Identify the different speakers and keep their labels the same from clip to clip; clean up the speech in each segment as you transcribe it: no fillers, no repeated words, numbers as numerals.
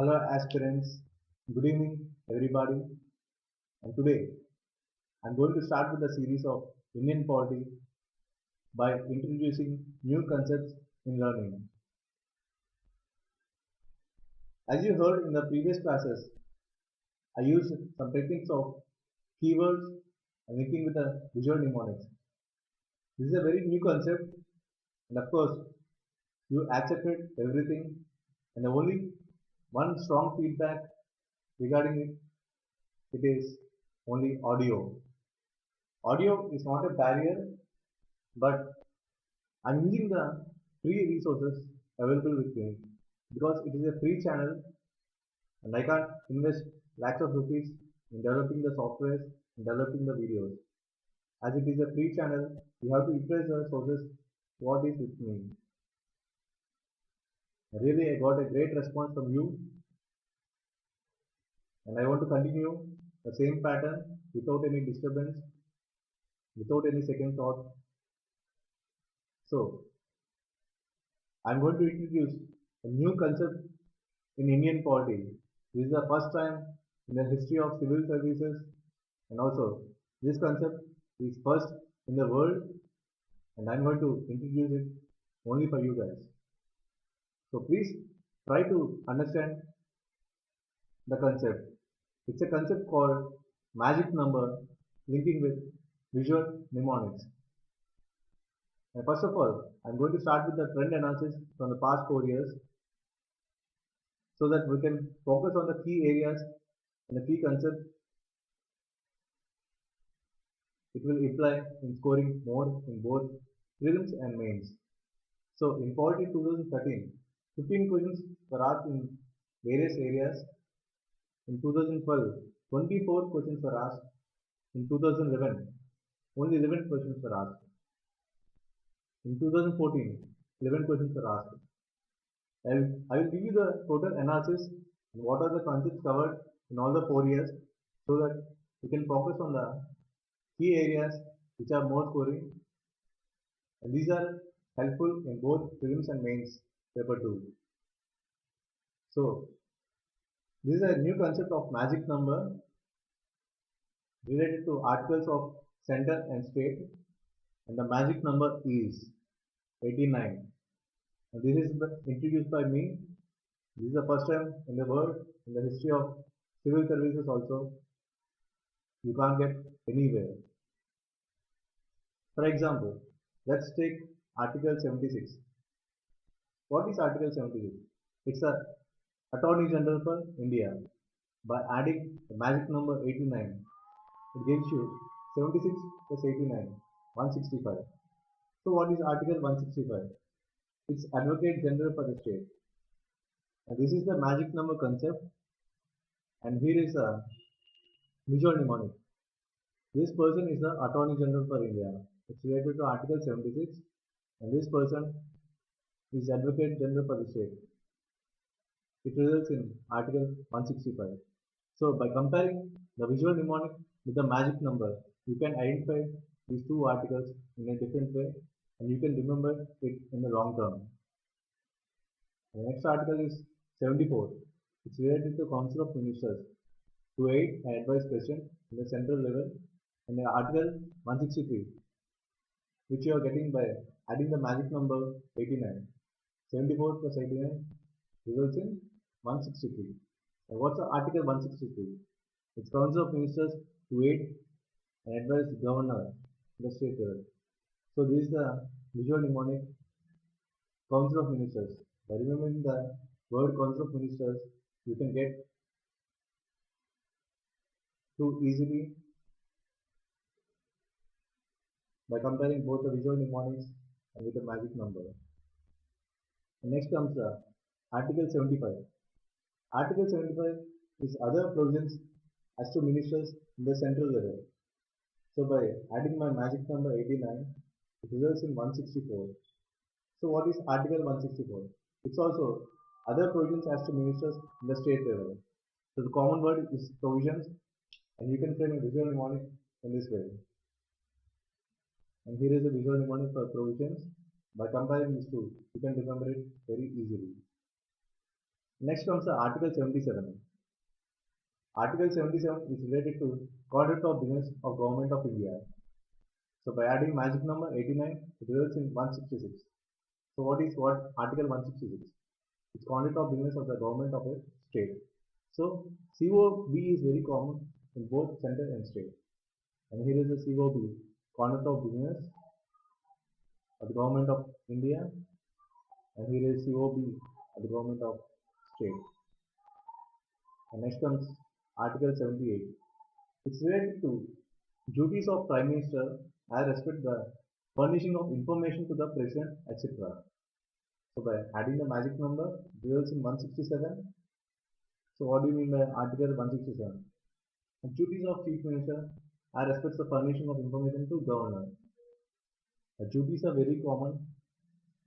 Speaker 1: Hello aspirants, good evening everybody, and today I'm going to start with a series of Indian polity by introducing new concepts in learning. As you heard in the previous classes, I used some techniques of keywords and linking with the visual mnemonics. This is a very new concept, and of course you accepted everything, and the only one strong feedback regarding it is only audio. Audio is not a barrier, but I'm using the free resources available with me because it is a free channel and I can't invest lakhs of rupees in developing the software and developing the videos. As it is a free channel, you have to utilize the sources what is with me. Really, I got a great response from you and I want to continue the same pattern without any disturbance, without any second thought. So, I'm going to introduce a new concept in Indian polity. This is the first time in the history of civil services, and also this concept is first in the world, and I'm going to introduce it only for you guys. So please try to understand the concept. It's a concept called magic number linking with visual mnemonics. And first of all, I'm going to start with the trend analysis from the past 4 years so that we can focus on the key areas and the key concepts it will apply in scoring more in both prelims and mains. So in Polity 2013, 15 questions were asked in various areas. In 2012, 24 questions were asked. In 2011, only 11 questions were asked. In 2014, 11 questions were asked. I will give you the total analysis and what are the concepts covered in all the 4 years so that you can focus on the key areas which are more scoring, and these are helpful in both prelims and mains paper 2. So this is a new concept of magic number related to articles of center and state, and the magic number is 89. And this is introduced by me. This is the first time in the world in the history of civil services also. You can't get anywhere. For example, let's take Article 76. What is Article 76? It's a Attorney General for India. By adding the magic number 89, it gives you 76 plus 89, 165. So what is Article 165? It's Advocate General for the state. And this is the magic number concept. And here is a visual mnemonic. This person is the Attorney General for India. It's related to Article 76. And this person is Advocate General for the state. It results in Article 165. So by comparing the visual mnemonic with the magic number, you can identify these two articles in a different way and you can remember it in the long term. The next article is 74. It's related to Council of Ministers to aid and advise President in the central level, and the article 163, which you are getting by adding the magic number 89. 74 plus 89 results in 163. And what's the article 163? It's Council of Ministers to aid and advise the governor in the state level. So this is the visual mnemonic Council of Ministers. By remembering the word Council of Ministers, you can get too easily by comparing both the visual mnemonics and with the magic number. And next comes the Article 75. Article 75 is other provisions as to ministers in the central level. So by adding my magic number 89, it results in 164. So what is Article 164? It's also other provisions as to ministers in the state level. So the common word is provisions, and you can frame a visual mnemonic in this way. And here is a visual mnemonic for provisions. By comparing these two, you can remember it very easily. Next comes the Article 77. Article 77 is related to conduct of business of Government of India. So by adding magic number 89, it results in 166. So what Article 166? It's conduct of business of the government of a state. So COB is very common in both center and state. And here is the COB, conduct of business of the government of India, and here is COB of the government of state. And next comes Article 78. It's related to duties of Prime Minister as respect the furnishing of information to the President, etc. So by adding the magic number, results in 167. So what do you mean by Article 167? The duties of Chief Minister as respects the furnishing of information to Governor. The duties are very common.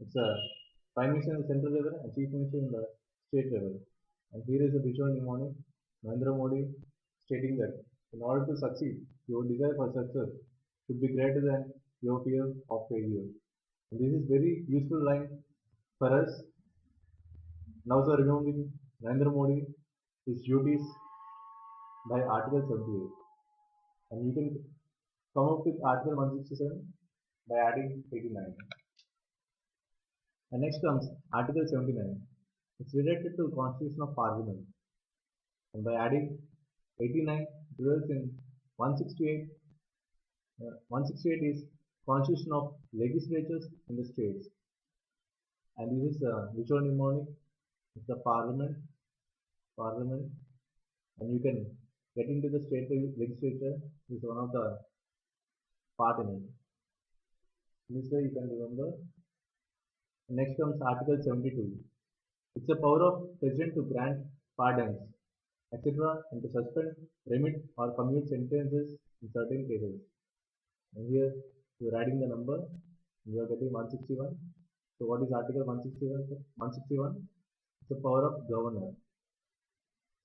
Speaker 1: It's a Prime Minister in the central level and Chief Minister in the state level. And here is the visual mnemonic, Narendra Modi, stating that in order to succeed, your desire for success should be greater than your fear of failure. And this is very useful line for us. Now, sir, remembering Narendra Modi, his duties by Article 78. And you can come up with Article 167 by adding 89. And next comes Article 79. It's related to Constitution of Parliament. And by adding 89, it results in 168. 168 is Constitution of Legislatures in the states. And this is a visual mnemonic. It's the Parliament, and you can get into the state legislature is one of the part in it. This way you can remember. Next comes Article 72. It's the power of President to grant pardons, etc., and to suspend, remit, or commute sentences in certain cases. And here you are adding the number, you are getting 161. So what is Article 161? 161. It's the power of governor.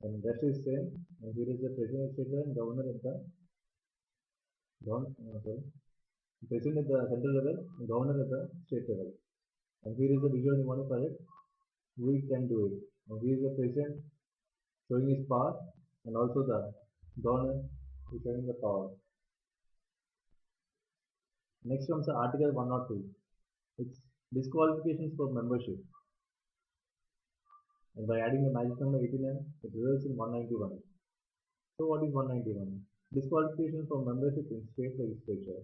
Speaker 1: And rest is same. And here is the president, etc., and governor at the president at the central level, and governor at the state level. And here is the visual mnemonic for it. We can do it. And here is the president showing his power, and also the governor is showing the power. Next comes the Article 102. It's disqualifications for membership. And by adding the magic number 89, it results in 191. So what is 191? Disqualification for membership in state legislature.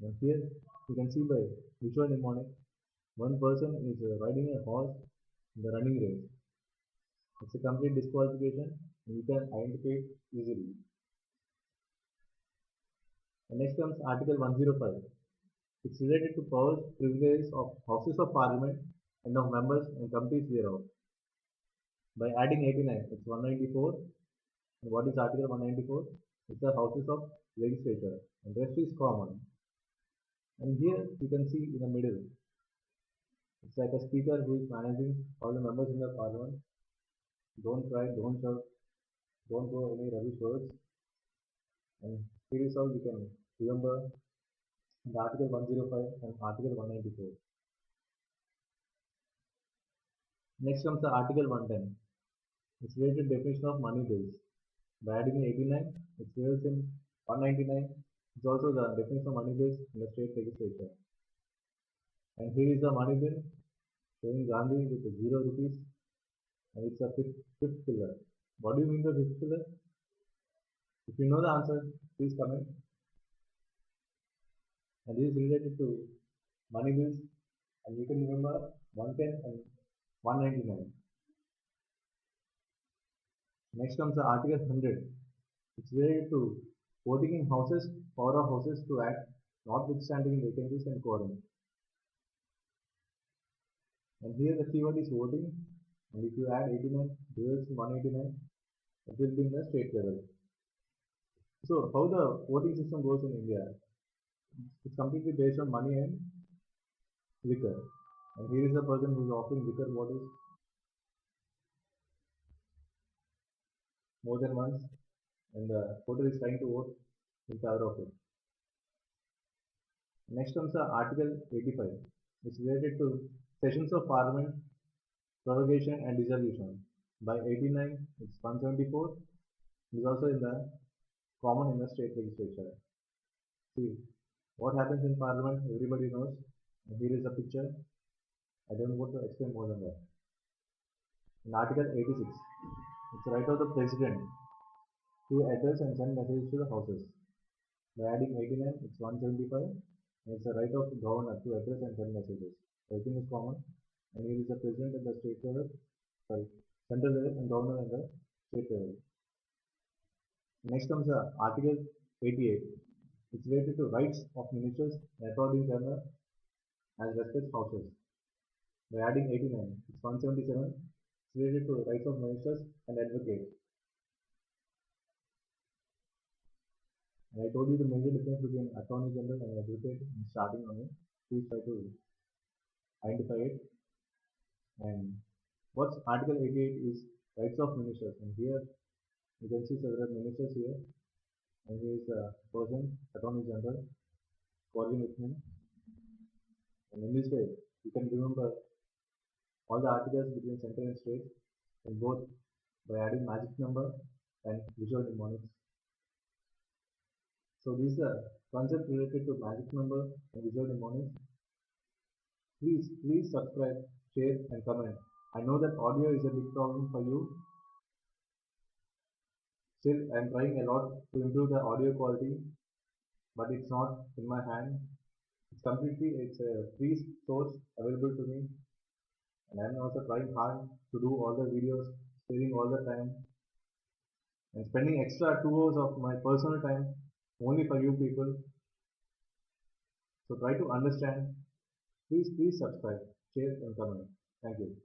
Speaker 1: And here you can see by visual mnemonic, one person is riding a horse in the running race. It's a complete disqualification and you can identify it easily. And next comes Article 105. It's related to powers, privileges of Houses of Parliament and of members and committees thereof. By adding 89, it's 194. And what is Article 194? It's the Houses of Legislature, and rest is common. And here you can see in the middle, it's like a speaker who is managing all the members in the Parliament. Don't cry, don't shout, don't go any rubbish words. And here is how you can remember the Article 105 and Article 194. Next comes the Article 110. It's related to definition of money bills. By adding 89, it results in 199. It's also the definition of money bills in the state legislature. And here is the money bill showing Gandhi with 0 rupees, and it's a fifth pillar. What do you mean by fifth pillar? If you know the answer, please comment. And this is related to money bills, and you can remember 110 and 199. Next comes the Article 100. It's related to voting in houses, power of houses to act, notwithstanding vacancies and quorum. And here the keyword is voting, and if you add 89, results in 189, it will be in the state level. So how the voting system goes in India? It's completely based on money and liquor. And here is the person who is offering liquor bottles more than once, and the voter is trying to vote in favor of it. Next comes the Article 85. It's related to sessions of Parliament prorogation and dissolution. By 89, it's 174. It is also in the common in the state legislature. See, what happens in Parliament, everybody knows. And here is a picture. I don't want to explain more than that. In Article 86, it's the right of the President to address and send messages to the Houses. By adding 89, it's 175. And it's the right of the Governor to address and send messages. Everything is common. And here is the President at the state level, sorry, central level and Governor at the state level. Next comes Article 88. It's related to rights of ministers and attorney general as respects houses. By adding 89, it's 177. It's related to rights of ministers and advocates. And I told you the major difference between attorney general and advocate in starting on it. Please try to identify it. And what's Article 88 is rights of ministers. And here you can see several ministers here. And here is a person, attorney general, working with him. And in this way, you can remember all the articles between center and state in both by adding magic number and visual mnemonics. So these are concepts related to magic number and visual mnemonics. Please subscribe, share and comment. I know that audio is a big problem for you. Still, I am trying a lot to improve the audio quality, but it's not in my hand. It's a free source available to me. And I am also trying hard to do all the videos, saving all the time, and spending extra 2 hours of my personal time only for you people. So try to understand. Please subscribe, share and comment. Thank you.